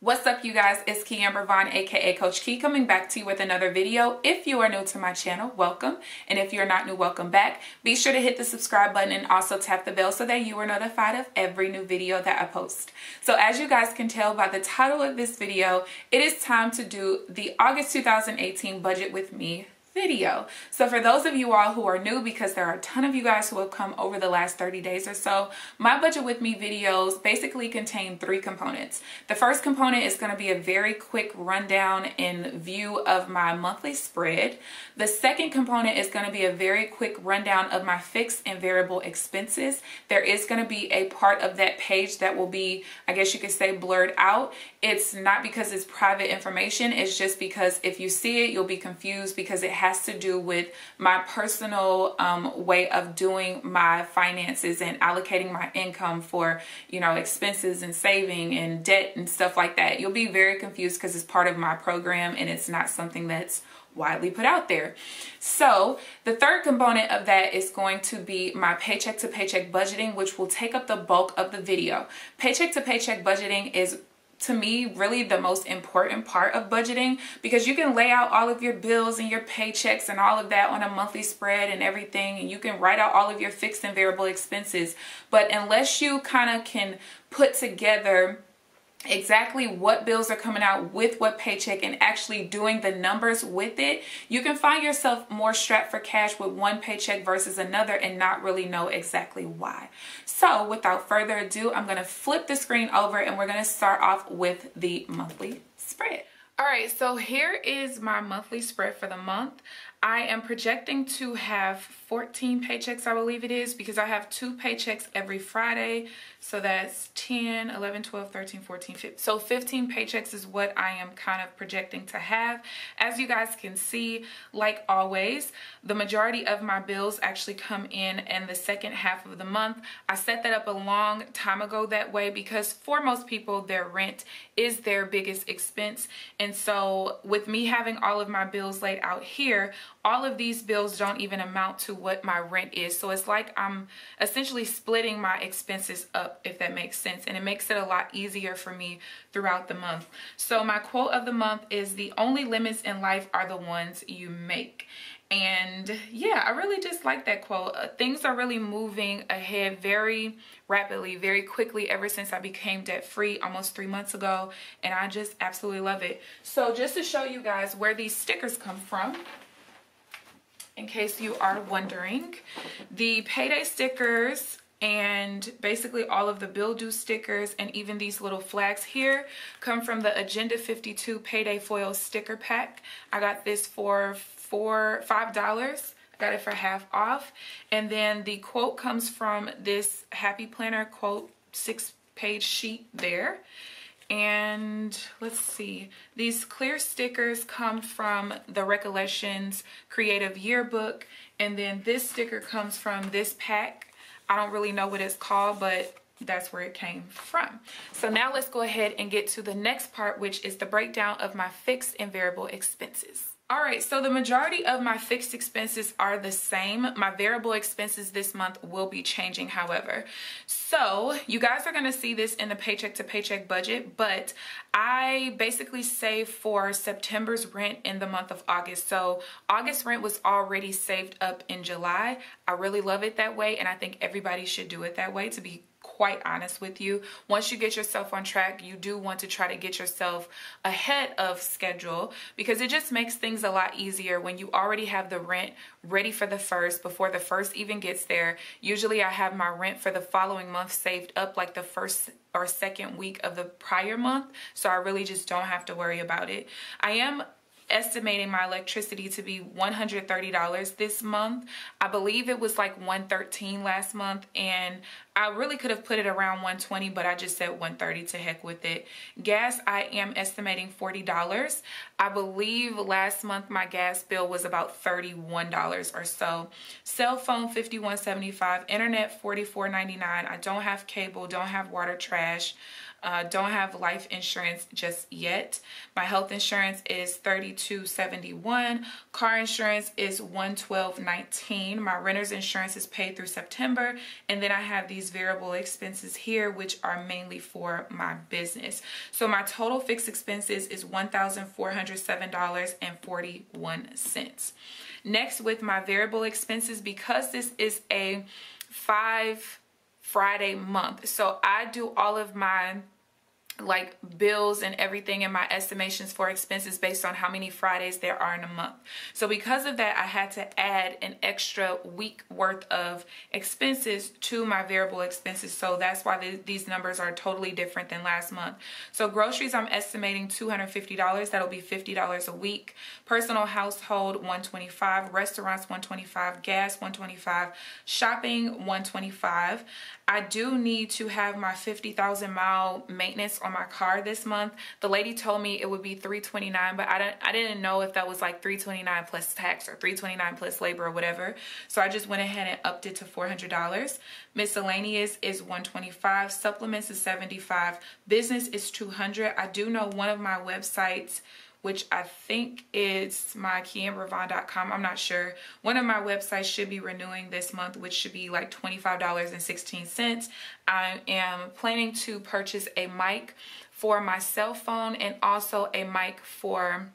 What's up, you guys? It's KeAmber Vaughn, aka CoachKe, coming back to you with another video. If you are new to my channel, welcome. And if you're not new, welcome back. Be sure to hit the subscribe button and also tap the bell so that you are notified of every new video that I post. So as you guys can tell by the title of this video, it is time to do the August 2018 budget with me video. So for those of you all who are new, because there are a ton of you guys who have come over the last 30 days or so, my budget with me videos basically contain three components. The first component is going to be a very quick rundown and view of my monthly spread. The second component is going to be a very quick rundown of my fixed and variable expenses. There is going to be a part of that page that will be, I guess you could say, blurred out. It's not because it's private information, it's just because if you see it, you'll be confused because it has to do with my personal way of doing my finances and allocating my income for, you know, expenses and saving and debt and stuff like that. You'll be very confused because it's part of my program and it's not something that's widely put out there. So the third component of that is going to be my paycheck to paycheck budgeting, which will take up the bulk of the video. Paycheck to paycheck budgeting is, to me, really the most important part of budgeting, because you can lay out all of your bills and your paychecks and all of that on a monthly spread and everything, and you can write out all of your fixed and variable expenses. But unless you kind of can put together exactly what bills are coming out with what paycheck and actually doing the numbers with it, you can find yourself more strapped for cash with one paycheck versus another and not really know exactly why. So without further ado, I'm going to flip the screen over and we're going to start off with the monthly spread. All right, so here is my monthly spread for the month. I am projecting to have 14 paychecks, I believe it is, because I have 2 paychecks every Friday. So that's 10, 11, 12, 13, 14, 15. So 15 paychecks is what I am kind of projecting to have. As you guys can see, like always, the majority of my bills actually come in the second half of the month. I set that up a long time ago that way because for most people, their rent is their biggest expense. And so with me having all of my bills laid out here, all of these bills don't even amount to what my rent is. So it's like I'm essentially splitting my expenses up, if that makes sense. And it makes it a lot easier for me throughout the month. So my quote of the month is, "The only limits in life are the ones you make." And yeah, I really just like that quote. Things are really moving ahead very rapidly, very quickly ever since I became debt free almost 3 months ago. And I just absolutely love it. So just to show you guys where these stickers come from, in case you are wondering, the payday stickers and basically all of the bill due stickers and even these little flags here come from the Agenda 52 Payday Foil sticker pack. I got this for $5. I got it for half off. And then the quote comes from this Happy Planner quote 6-page sheet there. And let's see, these clear stickers come from the Recollections Creative Yearbook, and then this sticker comes from this pack. I don't really know what it's called, but that's where it came from. So now let's go ahead and get to the next part, which is the breakdown of my fixed and variable expenses. All right, so the majority of my fixed expenses are the same. My variable expenses this month will be changing, however. So you guys are going to see this in the paycheck to paycheck budget, but I basically save for September's rent in the month of August. So August rent was already saved up in July. I really love it that way, and I think everybody should do it that way, to be quite honest with you. Once you get yourself on track, you do want to try to get yourself ahead of schedule, because it just makes things a lot easier when you already have the rent ready for the first before the first even gets there. Usually I have my rent for the following month saved up like the first or second week of the prior month, so I really just don't have to worry about it. I am estimating my electricity to be $130 this month. I believe it was like $113 last month, and I really could have put it around $120, but I just said $130 to heck with it. Gas, I am estimating $40. I believe last month my gas bill was about $31 or so. Cell phone, $51.75. Internet, $44.99. I don't have cable, don't have water, trash. Don't have life insurance just yet. My health insurance is $32.71. Car insurance is $112.19. My renter's insurance is paid through September. And then I have these variable expenses here, which are mainly for my business. So my total fixed expenses is $1,407.41. Next, with my variable expenses, because this is a 5 Friday month, so I do all of my like bills and everything and my estimations for expenses based on how many Fridays there are in a month. So because of that, I had to add an extra week worth of expenses to my variable expenses. So that's why these numbers are totally different than last month. So groceries, I'm estimating $250. That'll be $50 a week. Personal household, $125. Restaurants, $125. Gas, $125. Shopping, $125. I do need to have my 50,000 mile maintenance on my car this month. The lady told me it would be $329, but I didn't know if that was like $329 plus tax or $329 plus labor or whatever. So I just went ahead and upped it to $400. Miscellaneous is $125. Supplements is $75. Business is $200. I do know one of my websites, which I think is my KeAmberVaughn.com. I'm not sure. One of my websites should be renewing this month, which should be like $25.16. I am planning to purchase a mic for my cell phone and also a mic for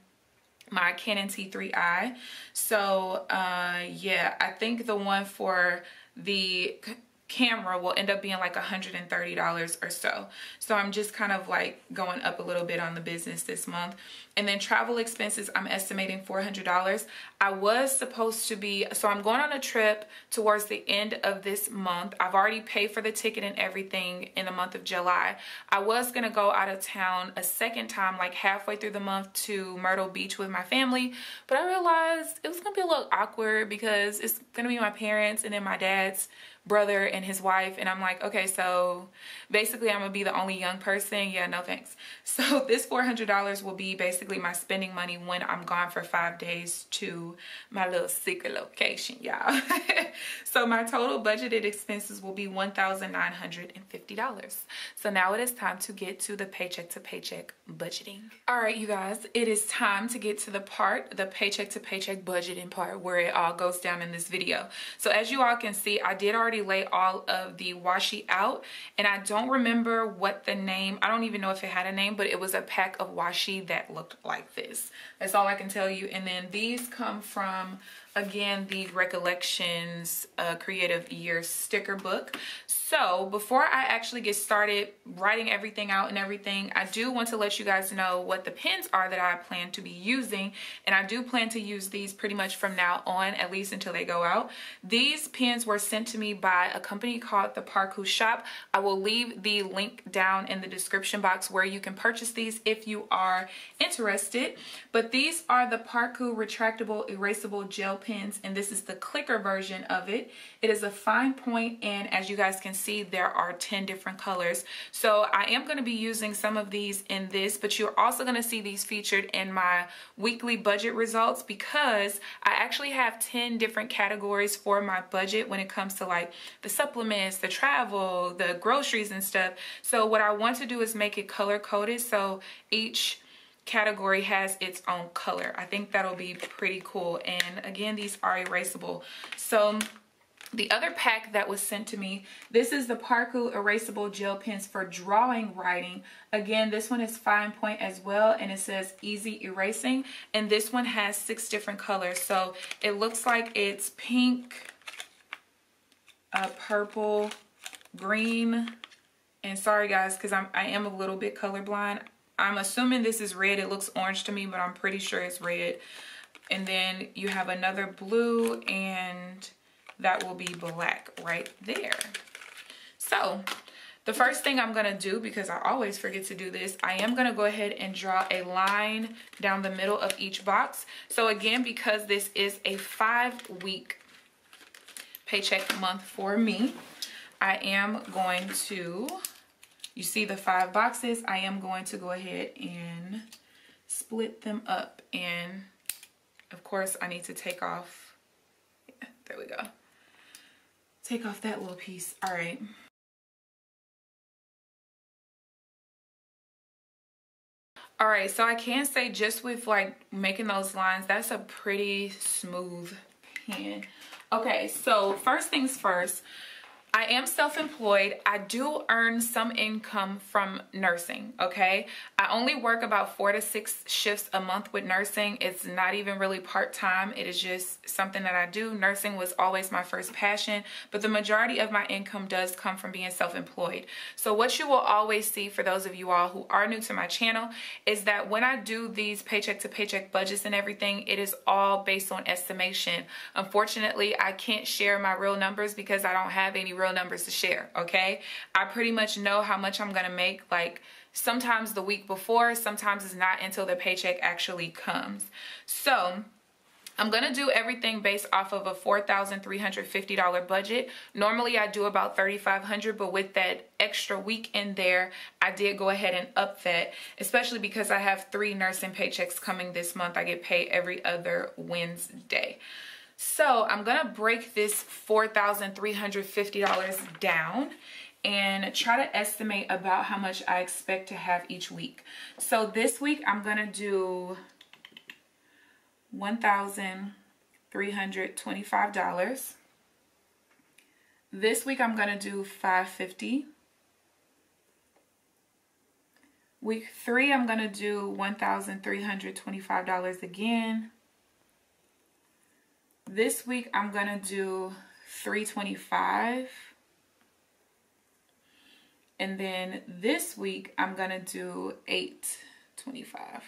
my Canon T3i. So yeah, I think the one for the camera will end up being like $130 or so. So I'm just kind of like going up a little bit on the business this month. And then travel expenses, I'm estimating $400. I was supposed to be, so I'm going on a trip towards the end of this month. I've already paid for the ticket and everything in the month of July. I was going to go out of town a second time, like halfway through the month, to Myrtle Beach with my family. But I realized it was going to be a little awkward because it's going to be my parents and then my dad's brother and his wife, and I'm like, okay, so basically I'm gonna be the only young person. Yeah, no thanks. So this $400 will be basically my spending money when I'm gone for 5 days to my little secret location, y'all. So my total budgeted expenses will be $1,950. So now it is time to get to the paycheck to paycheck budgeting. All right, you guys, it is time to get to the paycheck to paycheck budgeting part, where it all goes down in this video. So as you all can see, I did already lay all of the washi out, and I don't remember what the name, I don't even know if it had a name, but it was a pack of washi that looked like this. That's all I can tell you. And then these come from, again, the Recollections Creative Year sticker book. So before I actually get started writing everything out and everything, I do want to let you guys know what the pens are that I plan to be using. And I do plan to use these pretty much from now on, at least until they go out. These pens were sent to me by a company called the Parku Shop. I will leave the link down in the description box where you can purchase these if you are interested. But these are the Parku retractable erasable gel pens, and this is the clicker version of it. It is a fine point, and as you guys can see, there are 10 different colors. So I am going to be using some of these in this, but you're also going to see these featured in my weekly budget results, because I actually have 10 different categories for my budget when it comes to like the supplements, the travel, the groceries and stuff. So what I want to do is make it color coded, so each category has its own color. I think that'll be pretty cool. And again, these are erasable. So the other pack that was sent to me, this is the Parku erasable gel pens for drawing writing. Again, this one is fine point as well, and it says easy erasing. And this one has 6 different colors. So it looks like it's pink, purple, green, and sorry guys, because I am a little bit colorblind. I'm assuming this is red. It looks orange to me, but I'm pretty sure it's red. And then you have another blue, and that will be black right there. So the first thing I'm gonna do, because I always forget to do this, I am gonna go ahead and draw a line down the middle of each box. So again, because this is a 5-week paycheck month for me, I am going to, you see the 5 boxes, I am going to go ahead and split them up. And of course I need to take off, yeah, there we go. Take off that little piece. All right. right, so I can say just with like making those lines, that's a pretty smooth pen. Okay, so first things first, I am self-employed. I do earn some income from nursing, okay? I only work about 4 to 6 shifts a month with nursing. It's not even really part-time. It is just something that I do. Nursing was always my first passion, but the majority of my income does come from being self-employed. So what you will always see, for those of you all who are new to my channel, is that when I do these paycheck to paycheck budgets and everything, it is all based on estimation. Unfortunately, I can't share my real numbers because I don't have any real numbers to share, okay? I pretty much know how much I'm gonna make, like sometimes the week before, sometimes it's not until the paycheck actually comes. So I'm gonna do everything based off of a $4,350 budget. Normally I do about $3,500, but with that extra week in there, I did go ahead and up that, especially because I have 3 nursing paychecks coming this month. I get paid every other Wednesday. So I'm gonna break this $4,350 down and try to estimate about how much I expect to have each week. So this week I'm gonna do $1,325. This week I'm gonna do $550. Week 3 I'm gonna do $1,325 again. This week I'm gonna do $325, and then this week I'm gonna do $825.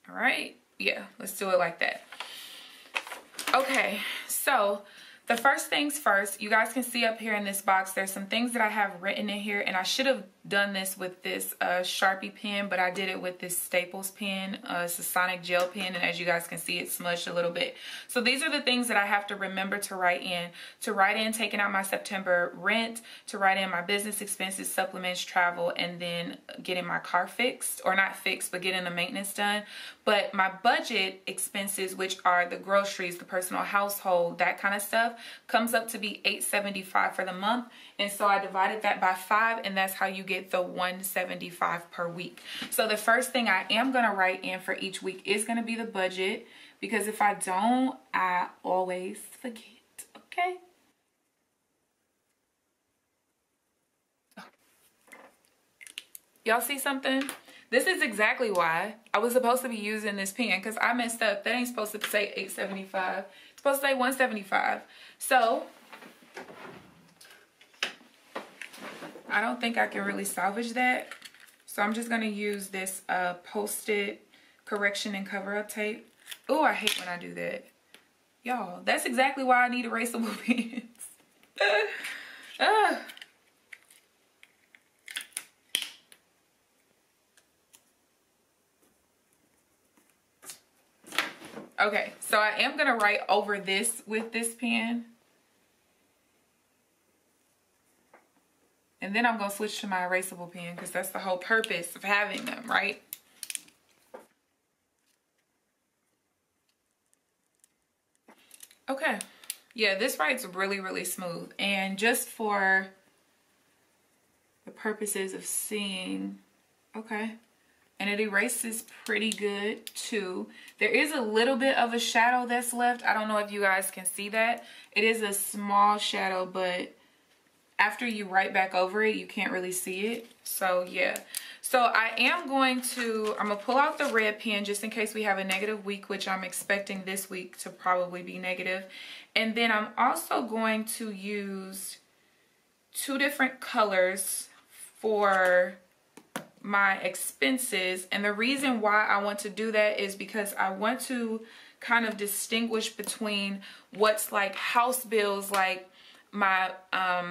All right, yeah, let's do it like that. Okay, so the first things first, you guys can see up here in this box, there's some things that I have written in here, and I should have done this with this Sharpie pen, but I did it with this Staples pen. It's a Sonic gel pen, and as you guys can see, it smudged a little bit. So these are the things that I have to remember to write in. To write in taking out my September rent, to write in my business expenses, supplements, travel, and then getting my car fixed, or not fixed, but getting the maintenance done. But my budget expenses, which are the groceries, the personal household, that kind of stuff, comes up to be $875 for the month. And so I divided that by 5, and that's how you get the $175 per week. So the first thing I am going to write in for each week is going to be the budget, because if I don't, I always forget, okay? Y'all see something? This is exactly why I was supposed to be using this pen, because I messed up. That ain't supposed to say $875. It's supposed to say $175. So I don't think I can really salvage that. So I'm just going to use this Post-it correction and cover-up tape. Oh, I hate when I do that. Y'all, that's exactly why I need erasable pens. Okay, so I am going to write over this with this pen. And then I'm going to switch to my erasable pen, because that's the whole purpose of having them, right? Okay. Yeah, this writes really, really smooth. And just for the purposes of seeing, okay. And it erases pretty good too. There is a little bit of a shadow that's left. I don't know if you guys can see that. It is a small shadow, but after you write back over it, you can't really see it. So yeah. So I am going to, I'm gonna pull out the red pen just in case we have a negative week, which I'm expecting this week to probably be negative. And then I'm also going to use 2 different colors for my expenses. And the reason why I want to do that is because I want to kind of distinguish between what's like house bills, like my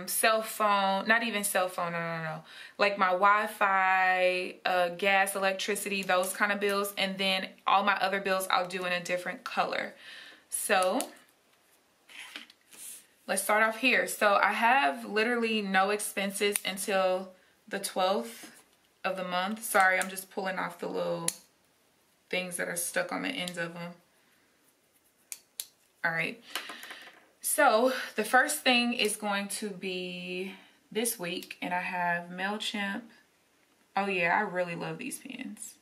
cell phone, not even cell phone, no, like my Wi-Fi, gas, electricity, those kind of bills, and then all my other bills I'll do in a different color. So let's start off here. So I have literally no expenses until the 12th of the month. Sorry, I'm just pulling off the little things that are stuck on the ends of them. All right. So the first thing is going to be this week, and I have MailChimp, Oh yeah, I really love these pens.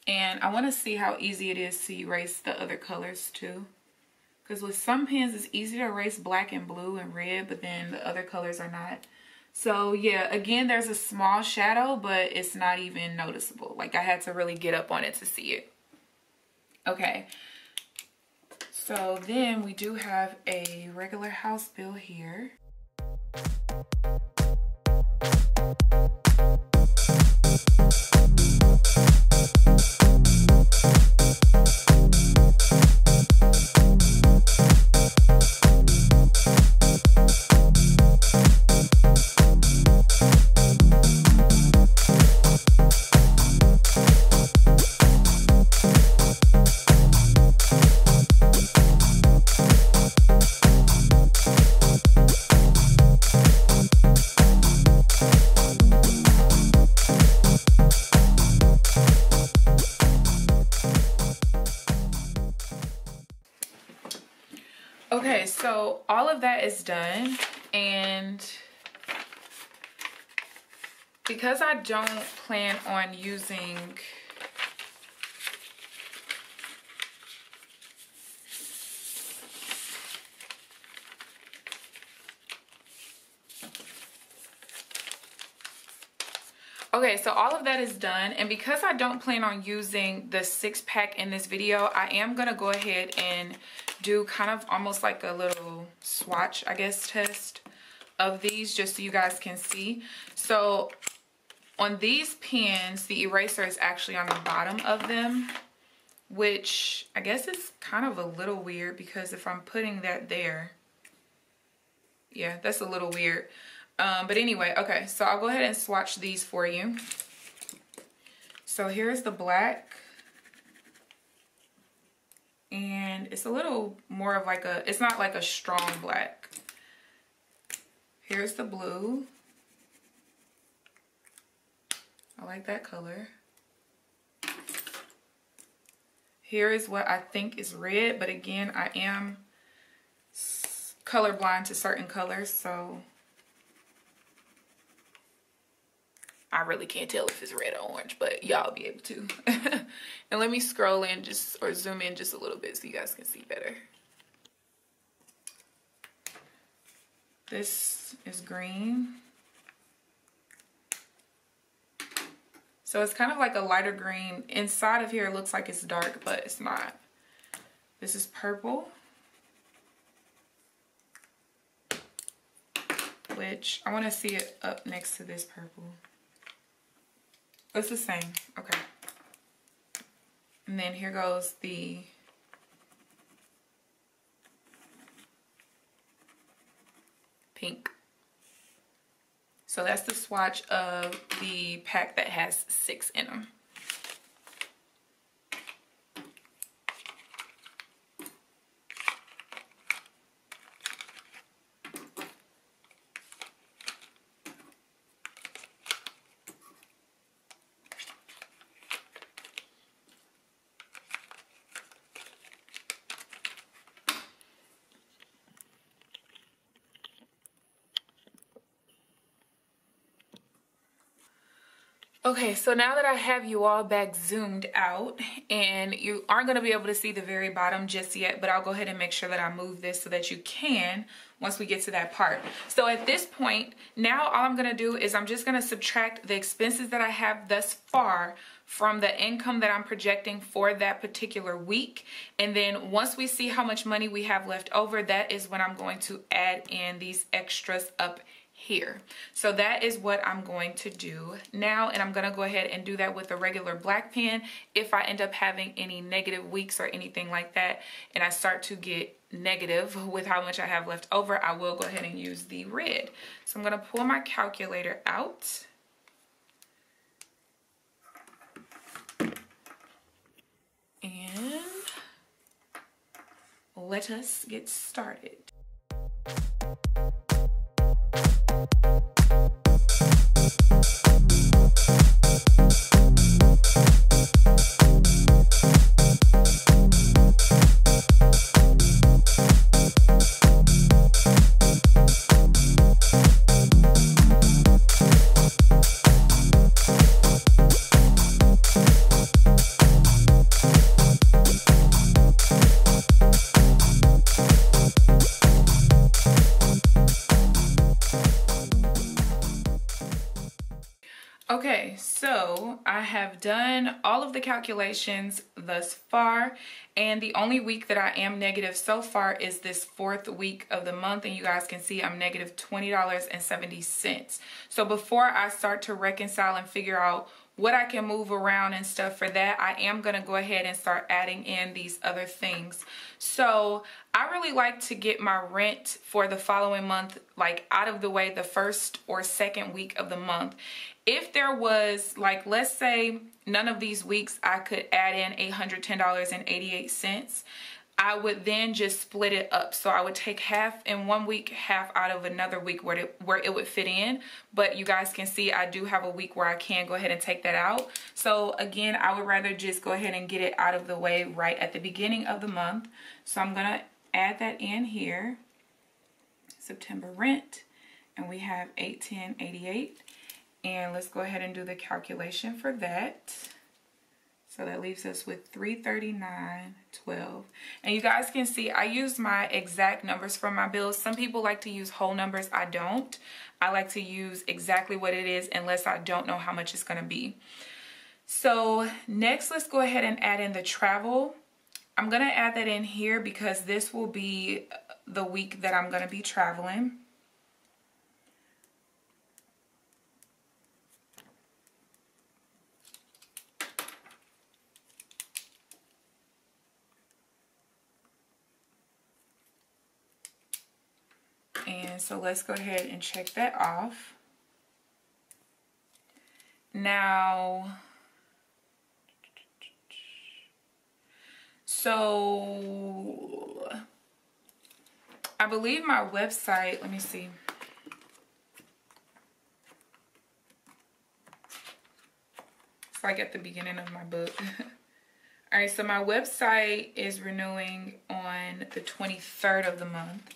And I want to see how easy it is to erase the other colors too. Because with some pens, it's easy to erase black and blue and red, but then the other colors are not. So yeah, again, there's a small shadow, but it's not even noticeable. Like I had to really get up on it to see it. Okay. So then we do have a regular house bill here. Okay, so all of that is done, and because I don't plan on using okay, so all of that is done, and because I don't plan on using the 6-pack in this video, I am gonna go ahead and do kind of almost like a little swatch, I guess, test of these just so you guys can see. So on these pens, the eraser is actually on the bottom of them, which I guess is kind of a little weird because if I'm putting that there, yeah, that's a little weird. But anyway, okay, so I'll go ahead and swatch these for you. So here's the black. And it's a little more of like a, it's not like a strong black. Here's the blue. I like that color. Here is what I think is red, but again, I am colorblind to certain colors, so I really can't tell if it's red or orange, but y'all be able to. And let me scroll in just, or zoom in just a little bit so you guys can see better. This is green. So it's kind of like a lighter green. Inside of here it looks like it's dark, but it's not. This is purple, which I want to see it up next to this purple. It's the same. Okay. And then here goes the pink. So that's the swatch of the pack that has 6 in them. Okay, so now that I have you all back zoomed out, and you aren't going to be able to see the very bottom just yet, but I'll go ahead and make sure that I move this so that you can once we get to that part. So at this point, now all I'm going to do is I'm just going to subtract the expenses that I have thus far from the income that I'm projecting for that particular week. And then once we see how much money we have left over, that is when I'm going to add in these extras up here. So that is what I'm going to do now, and I'm going to go ahead and do that with a regular black pen. If I end up having any negative weeks or anything like that, and I start to get negative with how much I have left over, I will go ahead and use the red. So I'm going to pull my calculator out. And let us get started. So I have done all of the calculations thus far, and the only week that I am negative so far is this 4th week of the month, and you guys can see I'm negative $20.70. So before I start to reconcile and figure out what I can move around and stuff for that, I am going to go ahead and start adding in these other things. So I really like to get my rent for the following month like out of the way the 1st or 2nd week of the month. If there was, like, let's say none of these weeks I could add in $810.88, I would then just split it up. So I would take half in one week, half out of another week where it would fit in. But you guys can see I do have a week where I can go ahead and take that out. So again, I would rather just go ahead and get it out of the way right at the beginning of the month. So I'm going to add that in here. September rent. And we have $810.88. And let's go ahead and do the calculation for that. So that leaves us with $339.12. And you guys can see I use my exact numbers for my bills. Some people like to use whole numbers. I don't. I like to use exactly what it is unless I don't know how much it's going to be. So next, let's go ahead and add in the travel. I'm going to add that in here because this will be the week that I'm going to be traveling. And so let's go ahead and check that off. Now, so I believe my website, let me see. It's like at the beginning of my book. All right, so my website is renewing on the 23rd of the month.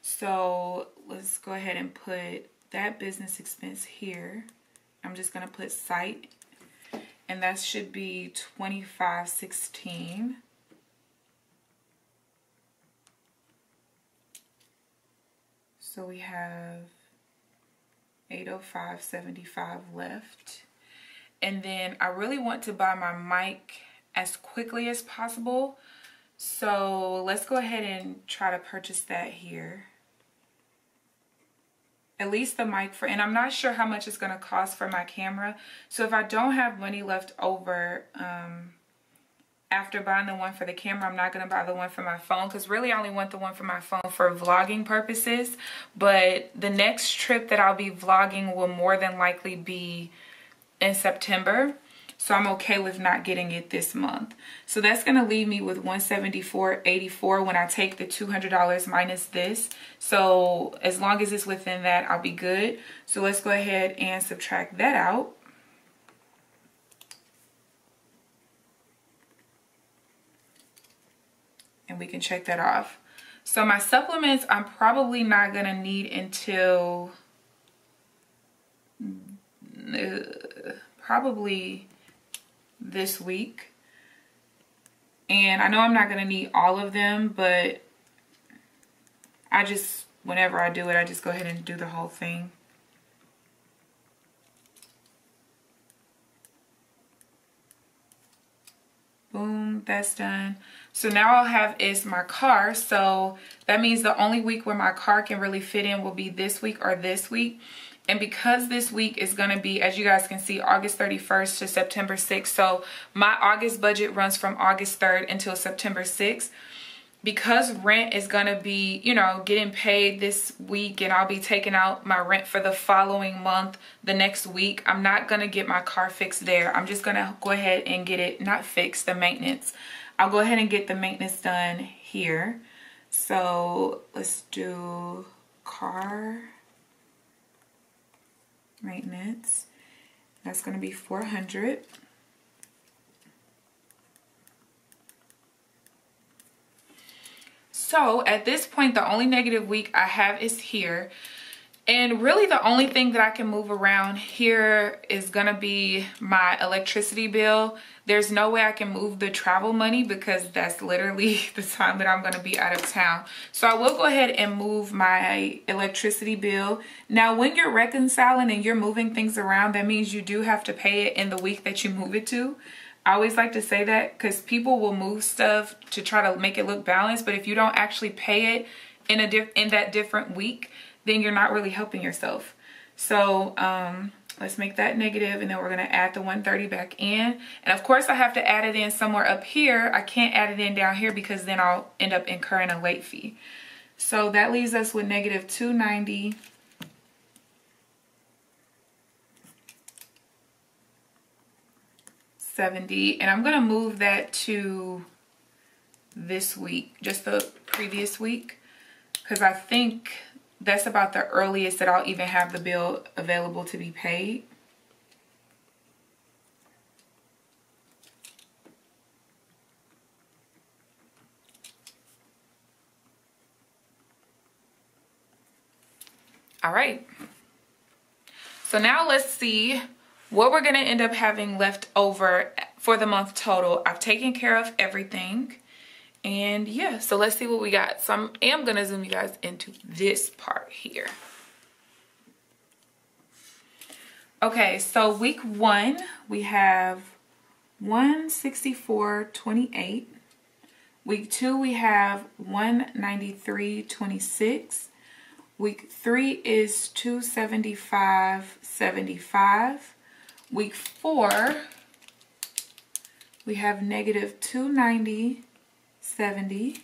So let's go ahead and put that business expense here. I'm just going to put site, and that should be $25.16. So we have $805.75 left. And then I really want to buy my mic as quickly as possible. So let's go ahead and try to purchase that here. At least the mic for, and I'm not sure how much it's going to cost for my camera. So if I don't have money left over after buying the one for the camera, I'm not going to buy the one for my phone, because really I only want the one for my phone for vlogging purposes. But the next trip that I'll be vlogging will more than likely be in September. So I'm okay with not getting it this month. So that's going to leave me with $174.84 when I take the $200 minus this. So as long as it's within that, I'll be good. So let's go ahead and subtract that out. And we can check that off. So my supplements, I'm probably not going to need until probably this week. And I know I'm not going to need all of them, but I just, whenever I do it, I just go ahead and do the whole thing. Boom, that's done. So now all I'll have is my car. So that means the only week where my car can really fit in will be this week or this week. And because this week is going to be, as you guys can see, August 31st to September 6th. So my August budget runs from August 3rd until September 6th. Because rent is going to be, you know, getting paid this week, and I'll be taking out my rent for the following month, the next week, I'm not going to get my car fixed there. I'm just going to go ahead and get it, not fixed, the maintenance. I'll go ahead and get the maintenance done here. So let's do car maintenance. That's going to be $400. So at this point, the only negative week I have is here. And really the only thing that I can move around here is gonna be my electricity bill. There's no way I can move the travel money because that's literally the time that I'm gonna be out of town. So I will go ahead and move my electricity bill. Now, when you're reconciling and you're moving things around, that means you do have to pay it in the week that you move it to. I always like to say that because people will move stuff to try to make it look balanced, but if you don't actually pay it in that different week, then you're not really helping yourself. So let's make that negative, and then we're gonna add the 130 back in. And of course I have to add it in somewhere up here. I can't add it in down here because then I'll end up incurring a late fee. So that leaves us with negative 290. $70, and I'm gonna move that to this week, just the previous week, because I think that's about the earliest that I'll even have the bill available to be paid. All right, so now let's see what we're gonna end up having left over for the month total. I've taken care of everything. And yeah, so let's see what we got. So I am gonna zoom you guys into this part here. Okay, so week 1, we have 164.28. Week 2, we have 193.26. Week 3 is 275.75. Week 4, we have negative 290.70.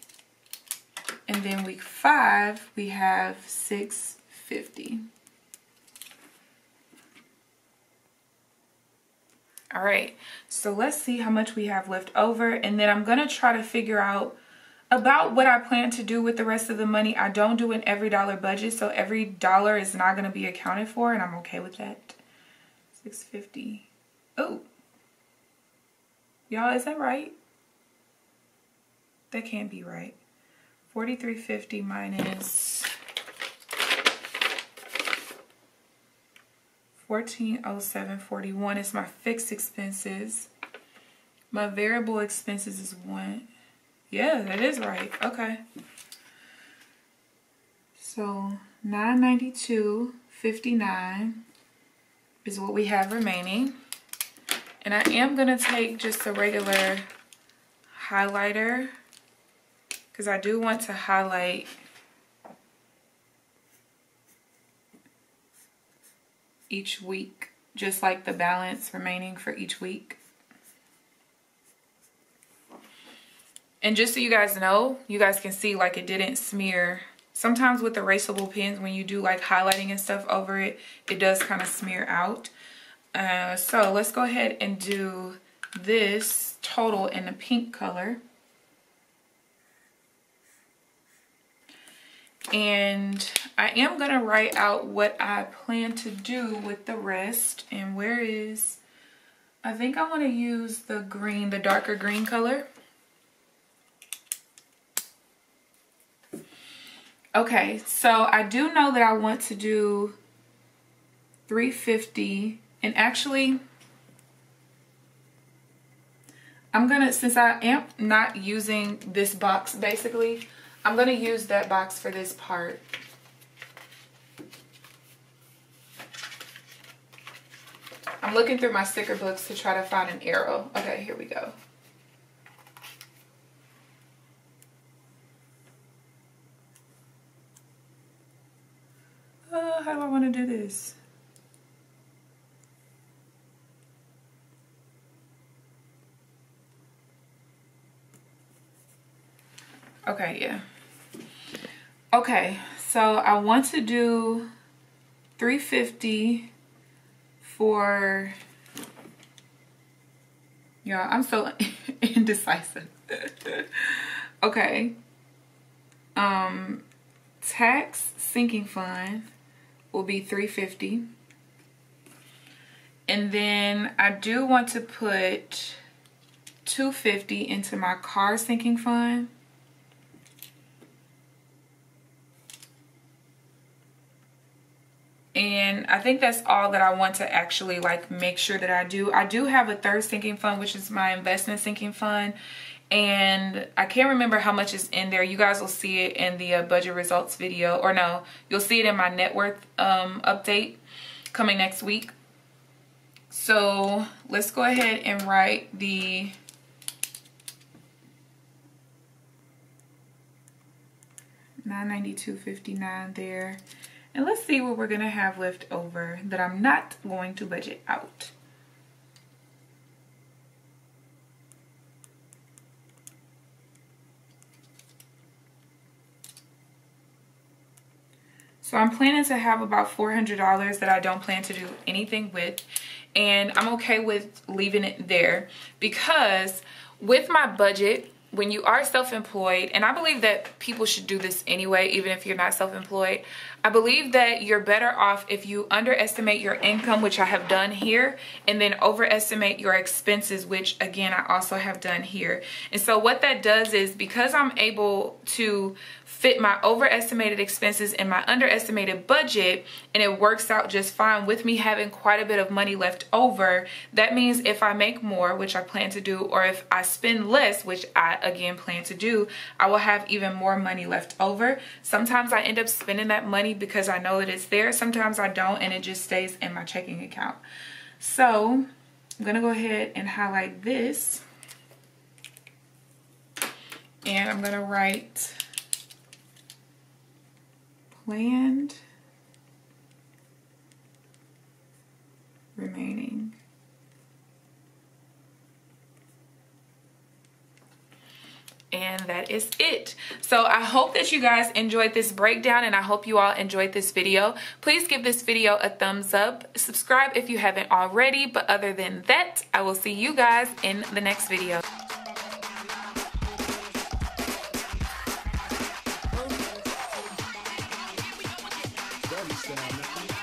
And then week 5, we have 650. All right, so let's see how much we have left over, and then I'm gonna try to figure out about what I plan to do with the rest of the money. I don't do an every dollar budget, so every dollar is not gonna be accounted for, and I'm okay with that. 650. Oh, y'all, is that right? That can't be right. 4350 minus 1407.41 is my fixed expenses. My variable expenses is 1. Yeah, that is right. Okay. So 992.59 is what we have remaining. And I am gonna take just a regular highlighter because I do want to highlight each week, just like the balance remaining for each week. And just so you guys know, you guys can see like it didn't smear. Sometimes with erasable pens, when you do like highlighting and stuff over it, it does kind of smear out. So let's go ahead and do this total in the pink color. And I am gonna write out what I plan to do with the rest. And where is, I think I wanna use the green, the darker green color. Okay, so I do know that I want to do 350, and actually I'm gonna, since I am not using this box basically, I'm gonna use that box for this part. I'm looking through my sticker books to try to find an arrow. Okay, here we go. How do I want to do this? Okay, yeah. Okay, so I want to do 350 for, y'all, I'm so indecisive. Okay. Tax sinking fund will be 350. And then I do want to put 250 into my car sinking fund. And I think that's all that I want to actually like make sure that I do. I do have a third sinking fund, which is my investment sinking fund. And I can't remember how much is in there. You guys will see it in the budget results video. Or no, you'll see it in my net worth update coming next week. So let's go ahead and write the $992.59 there. And let's see what we're going to have left over that I'm not going to budget out. So I'm planning to have about $400 that I don't plan to do anything with. And I'm okay with leaving it there because with my budget, when you are self-employed, and I believe that people should do this anyway, even if you're not self-employed, I believe that you're better off if you underestimate your income, which I have done here, and then overestimate your expenses, which again, I also have done here. And so what that does is, because I'm able to fit my overestimated expenses in my underestimated budget, and it works out just fine with me having quite a bit of money left over, that means if I make more, which I plan to do, or if I spend less, which I again plan to do, I will have even more money left over. Sometimes I end up spending that money because I know that it's there. Sometimes I don't, and it just stays in my checking account. So I'm gonna go ahead and highlight this, and I'm gonna write planned remaining. And that is it. So I hope that you guys enjoyed this breakdown, and I hope you all enjoyed this video. Please give this video a thumbs up. Subscribe if you haven't already. But other than that, I will see you guys in the next video. Down.